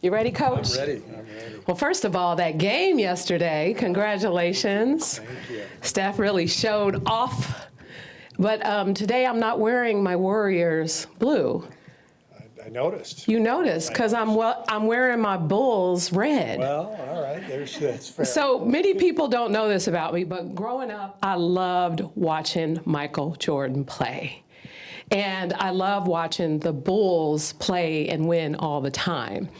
You ready, Coach? I'm ready. Well, first of all, that game yesterday, congratulations. Thank you. Steph really showed off. But today I'm not wearing my Warriors blue. I noticed. You noticed, because I'm wearing my Bulls red. Well, all right. That's fair. So many people don't know this about me, but growing up, I loved watching Michael Jordan play. And I love watching the Bulls play and win all the time.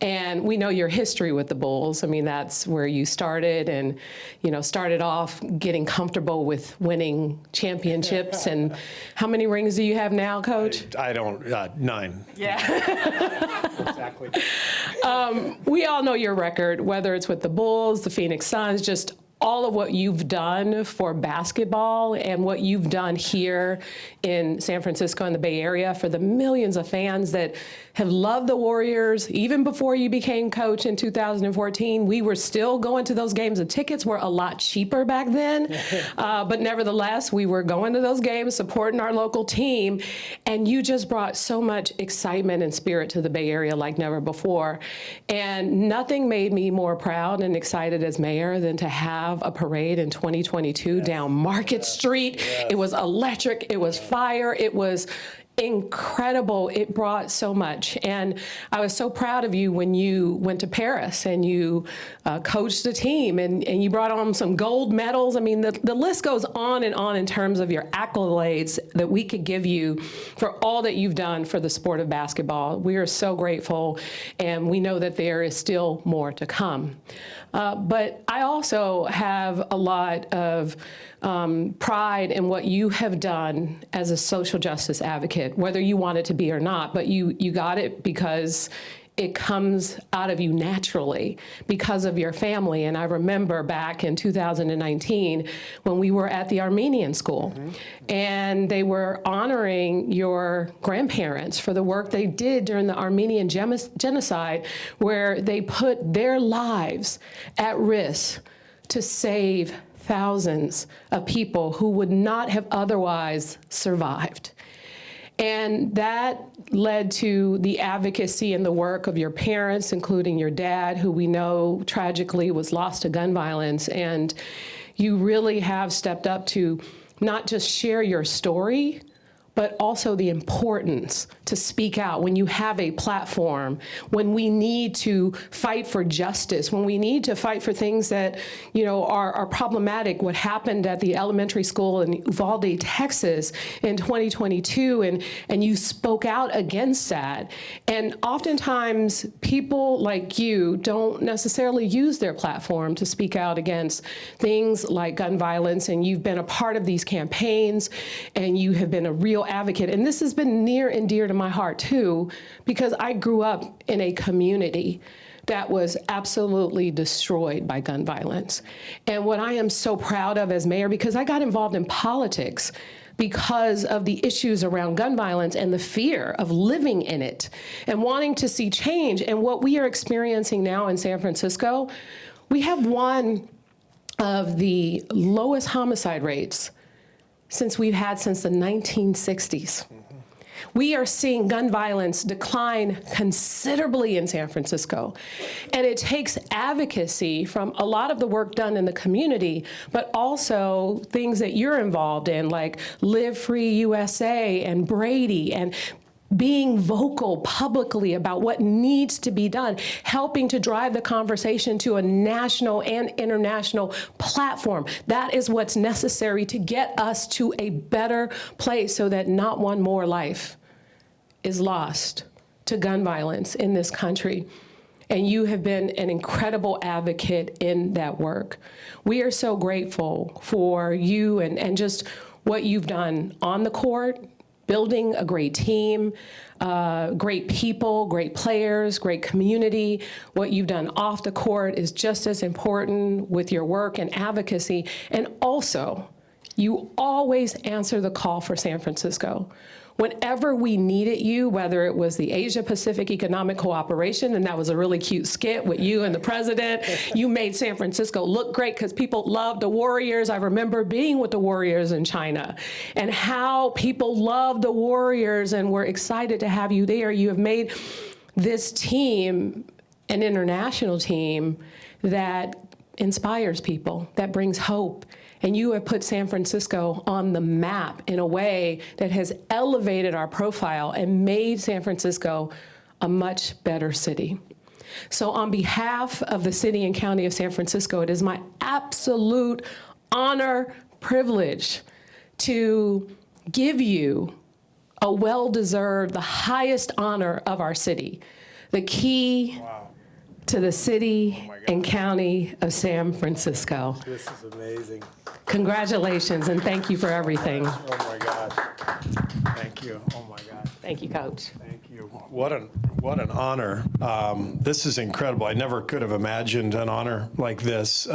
And we know your history with the Bulls. I mean, that's where you started and, started off getting comfortable with winning championships. And how many rings do you have now, Coach? I don't, 9. Yeah. Exactly. We all know your record, whether it's with the Bulls, the Phoenix Suns, just all of what you've done for basketball and what you've done here in San Francisco and the Bay Area for the millions of fans that have loved the Warriors. Even before you became coach in 2014, we were still going to those games. The tickets were a lot cheaper back then, but nevertheless, we were going to those games, supporting our local team, and you just brought so much excitement and spirit to the Bay Area like never before. And nothing made me more proud and excited as mayor than to have a parade in 2022 down Market Street. It was electric, it was fire, it was incredible. It brought so much. And I was so proud of you when you went to Paris and you coached the team and you brought on some gold medals. I mean, the list goes on in terms of your accolades that we could give you for all that you've done for the sport of basketball. We are so grateful, and we know that there is still more to come. But I also have a lot of pride in what you have done as a social justice advocate, whether you want it to be or not, but you got it because it comes out of you naturally because of your family. And I remember back in 2019 when we were at the Armenian school, and they were honoring your grandparents for the work they did during the Armenian genocide, where they put their lives at risk to save thousands of people who would not have otherwise survived. And that led to the advocacy and the work of your parents, including your dad, who we know tragically was lost to gun violence. And you really have stepped up to not just share your story, but also the importance to speak out when you have a platform, when we need to fight for justice, when we need to fight for things that, are problematic. What happened at the elementary school in Uvalde, Texas in 2022, and you spoke out against that. And oftentimes people like you don't necessarily use their platform to speak out against things like gun violence, and you've been a part of these campaigns, and you have been a real advocate. And this has been near and dear to my heart too, because I grew up in a community that was absolutely destroyed by gun violence. And what I am so proud of as mayor, because I got involved in politics because of the issues around gun violence and the fear of living in it and wanting to see change. And what we are experiencing now in San Francisco, we have one of the lowest homicide rates since the 1960s. We are seeing gun violence decline considerably in San Francisco. And it takes advocacy from a lot of the work done in the community, but also things that you're involved in, like Live Free USA and Brady, and being vocal publicly about what needs to be done, helping to drive the conversation to a national and international platform. That is what's necessary to get us to a better place so that not one more life is lost to gun violence in this country. And you have been an incredible advocate in that work. We are so grateful for you and just what you've done on the court, building a great team, great people, great players, great community. What you've done off the court is just as important with your work and advocacy. And also, you always answer the call for San Francisco. Whenever we needed you, whether it was the Asia Pacific Economic Cooperation, and that was a really cute skit with you and the president, you made San Francisco look great because people loved the Warriors. I remember being with the Warriors in China and how people loved the Warriors and were excited to have you there. You have made this team an international team that inspires people, that brings hope. And you have put San Francisco on the map in a way that has elevated our profile and made San Francisco a much better city. So on behalf of the City and County of San Francisco, it is my absolute honor, privilege to give you a well-deserved, the highest honor of our city, the key to the City and County of San Francisco. This is amazing. Congratulations, and thank you for everything. Oh, my gosh. Thank you. Oh, my God. Thank you, Coach. Thank you. What an honor. This is incredible. I never could have imagined an honor like this.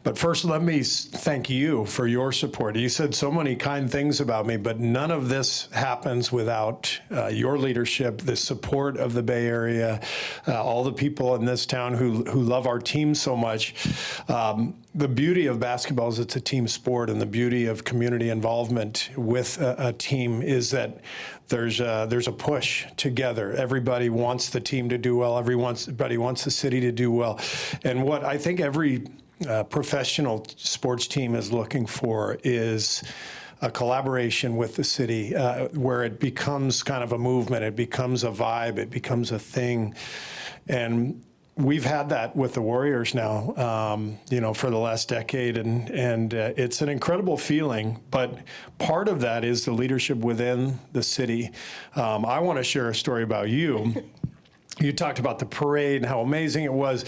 But first, let me thank you for your support. You said so many kind things about me, but none of this happens without your leadership, the support of the Bay Area, all the people in this town who love our team so much. The beauty of basketball is it's a team sport, and the beauty of community involvement with a team is that there's a push together. Everybody wants the team to do well. Everybody wants the city to do well. And what I think every professional sports team is looking for is a collaboration with the city where it becomes kind of a movement, it becomes a vibe, it becomes a thing. And we've had that with the Warriors now, for the last decade, and it's an incredible feeling. But part of that is the leadership within the city. I want to share a story about you. You talked about the parade and how amazing it was.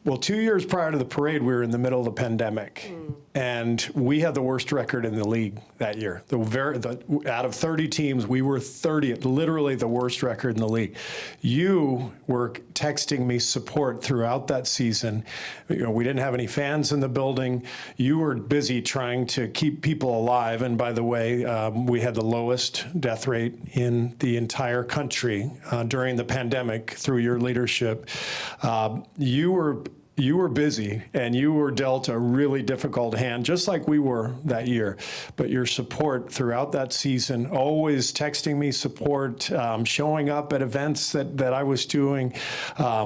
Well, 2 years prior to the parade, we were in the middle of the pandemic, and we had the worst record in the league that year. Out of 30 teams, we were 30th, literally the worst record in the league. You were texting me support throughout that season. We didn't have any fans in the building. You were busy trying to keep people alive. And by the way, we had the lowest death rate in the entire country during the pandemic through your leadership. You were busy, and you were dealt a really difficult hand, just like we were that year. But your support throughout that season, always texting me support, showing up at events that I was doing,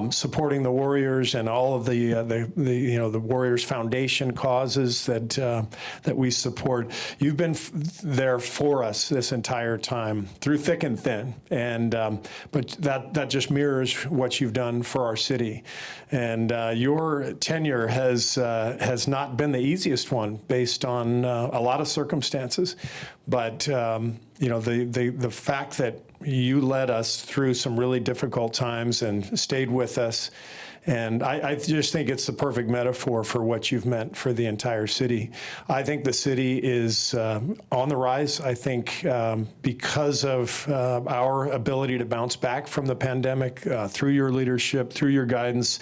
supporting the Warriors and all of the Warriors Foundation causes that we support. You've been there for us this entire time, through thick and thin, and but that just mirrors what you've done for our city. And your tenure has not been the easiest one, based on a lot of circumstances. But the fact that you led us through some really difficult times and stayed with us, and I just think it's the perfect metaphor for what you've meant for the entire city. I think the city is on the rise. I think because of our ability to bounce back from the pandemic, through your leadership, through your guidance.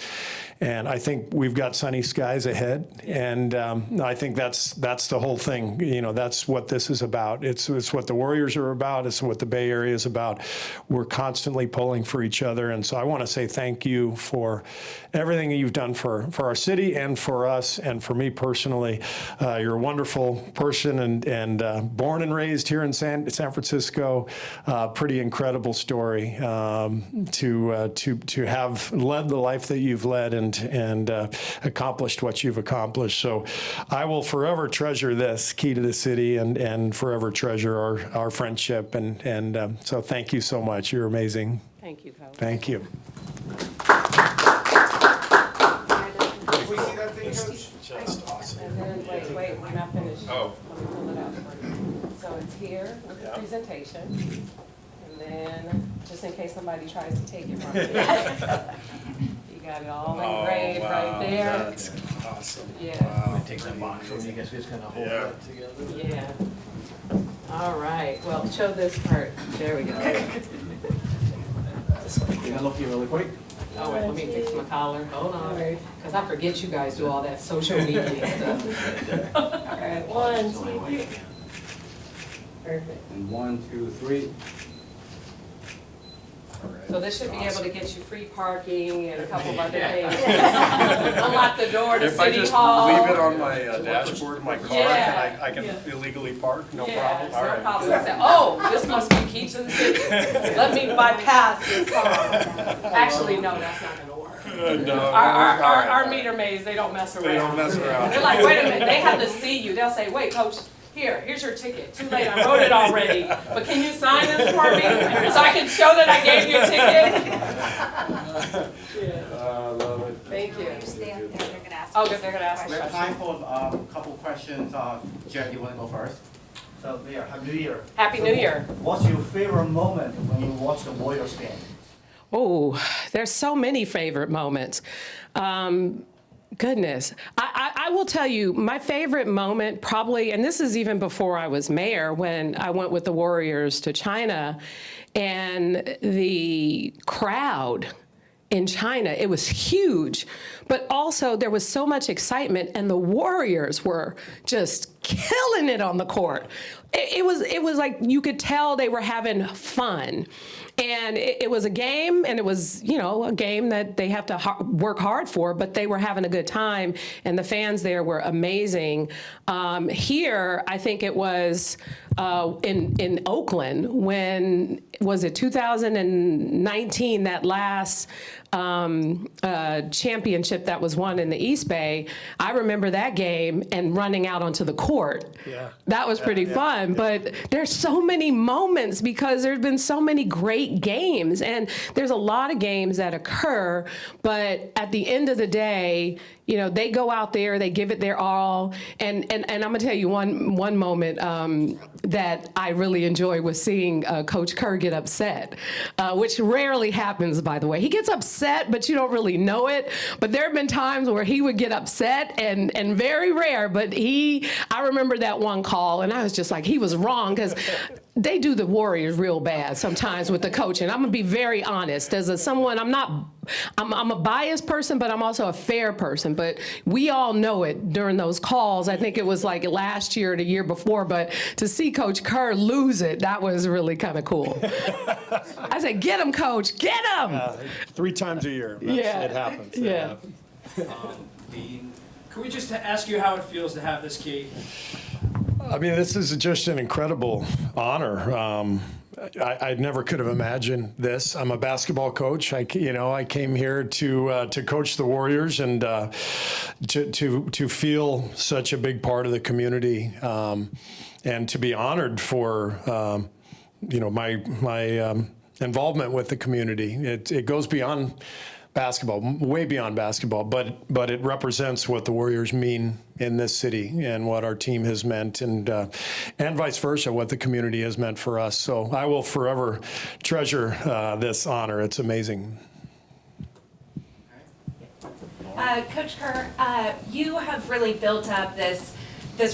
And I think we've got sunny skies ahead, and I think that's the whole thing. That's what this is about. It's what the Warriors are about. It's what the Bay Area is about. We're constantly pulling for each other, and so I want to say thank you for everything you've done for our city and for us and for me personally. You're a wonderful person, and born and raised here in San Francisco. Pretty incredible story to have led the life that you've led and accomplished what you've accomplished. So I will forever treasure this key to the city and forever treasure our friendship. And so thank you so much. You're amazing. Thank you, Coach. Thank you. Can we see that thing, Coach? Just awesome. And then, wait, we're not finished. Oh. Let me pull it out for you. So it's here with the presentation. And then, just in case somebody tries to take it from you. You got it all engraved right there. That's awesome. Yeah. I'm gonna take that box from you, I guess we're just gonna hold that together. Yeah. All right, well, show this part. There we go. Can I look you really quick? Oh, wait, let me fix my collar. Hold on. Because I forget you guys do all that social media stuff. All right, 1, 2, 3. Perfect. And 1, 2, 3. So this should be able to get you free parking and a couple of other things. Unlock the door to If I City just Hall. leave it on my dashboard of my car, Yeah. I can illegally park? No Yeah, problem? no All right. problem. Say, oh, this must be key to the city. Let me bypass this car. Actually, no, that's not gonna work. Our meter maids, they don't mess around. They don't mess around. They're like, wait a minute, they have to see you. They'll say, wait, coach, here's your ticket. Too late, I wrote it already. But can you sign this for me so I can show that I gave you a ticket? Yeah. I love it. Thank you. Stay up there, they're gonna ask. Oh, good, they're gonna ask We a have question. time for a couple questions. Jen, you want to go first? So, yeah, Happy New Year. Happy New Year. What's your favorite moment when you watch the Warriors game? Oh, there's so many favorite moments. Goodness. I will tell you, my favorite moment probably, and this is even before I was mayor, when I went with the Warriors to China, and the crowd in China, it was huge, but also there was so much excitement, and the Warriors were just killing it on the court. It was like you could tell they were having fun. And it was a game, and it was, a game that they have to work hard for, but they were having a good time, and the fans there were amazing. Here, I think it was in Oakland, when, was it 2019, that last championship that was won in the East Bay. I remember that game and running out onto the court. Yeah. That was pretty fun, but there's so many moments because there's been so many great games, and there's a lot of games that occur, but at the end of the day, they go out there, they give it their all, and I'm gonna tell you one moment that I really enjoy was seeing Coach Kerr get upset, which rarely happens, by the way. He gets upset, but you don't really know it. But there have been times where he would get upset, and very rare. But I remember that one call, and I was just like, he was wrong, because they do the Warriors real bad sometimes with the coaching. I'm gonna be very honest. I'm a biased person, but I'm also a fair person. But we all know it during those calls. I think it was like last year or the year before, but to see Coach Kerr lose it, that was really kind of cool. I said, get him, Coach, get him! 3 times a year. It happens. Yeah. Can we just ask you how it feels to have this key? I mean, this is just an incredible honor. I never could have imagined this. I'm a basketball coach. I came here to coach the Warriors and to feel such a big part of the community, and to be honored for my involvement with the community. It goes beyond basketball, way beyond basketball, but it represents what the Warriors mean in this city and what our team has meant, and vice versa, what the community has meant for us. So I will forever treasure this honor. It's amazing. Coach Kerr, you have really built up this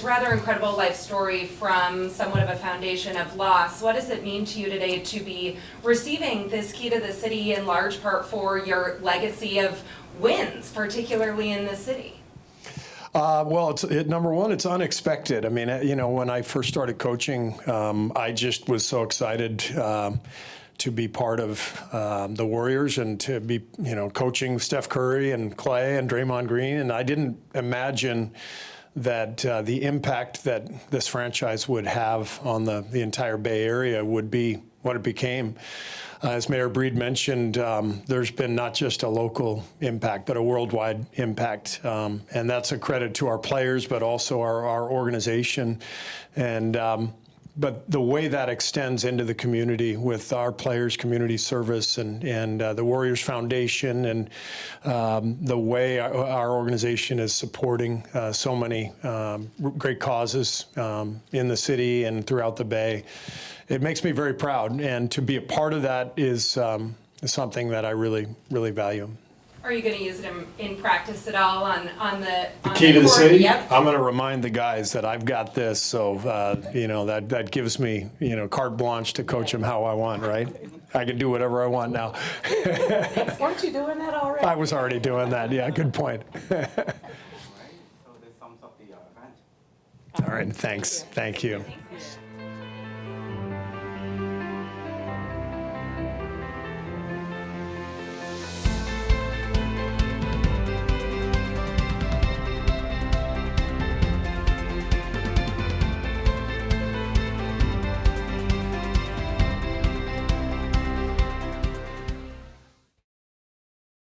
rather incredible life story from somewhat of a foundation of loss. What does it mean to you today to be receiving this key to the city in large part for your legacy of wins, particularly in the city? Well, number one, it's unexpected. I mean, when I first started coaching, I just was so excited to be part of the Warriors and to be, coaching Steph Curry and Clay and Draymond Green. And I didn't imagine that the impact that this franchise would have on the entire Bay Area would be what it became. As Mayor Breed mentioned, there's been not just a local impact, but a worldwide impact. And that's a credit to our players, but also our organization. And but the way that extends into the community with our players' community service and the Warriors Foundation, and the way our organization is supporting so many great causes in the city and throughout the Bay, it makes me very proud. And to be a part of that is something that I really, really value. Are you going to use it in practice at all on the Key to the court? city? Yep. I'm going to remind the guys that I've got this, so that gives me carte blanche to coach them how I want, right? I can do whatever I want now. Weren't you doing that already? I was already doing that. Yeah, good point. All right, so this sums up the event. All right, thanks. Thank you. Thanks.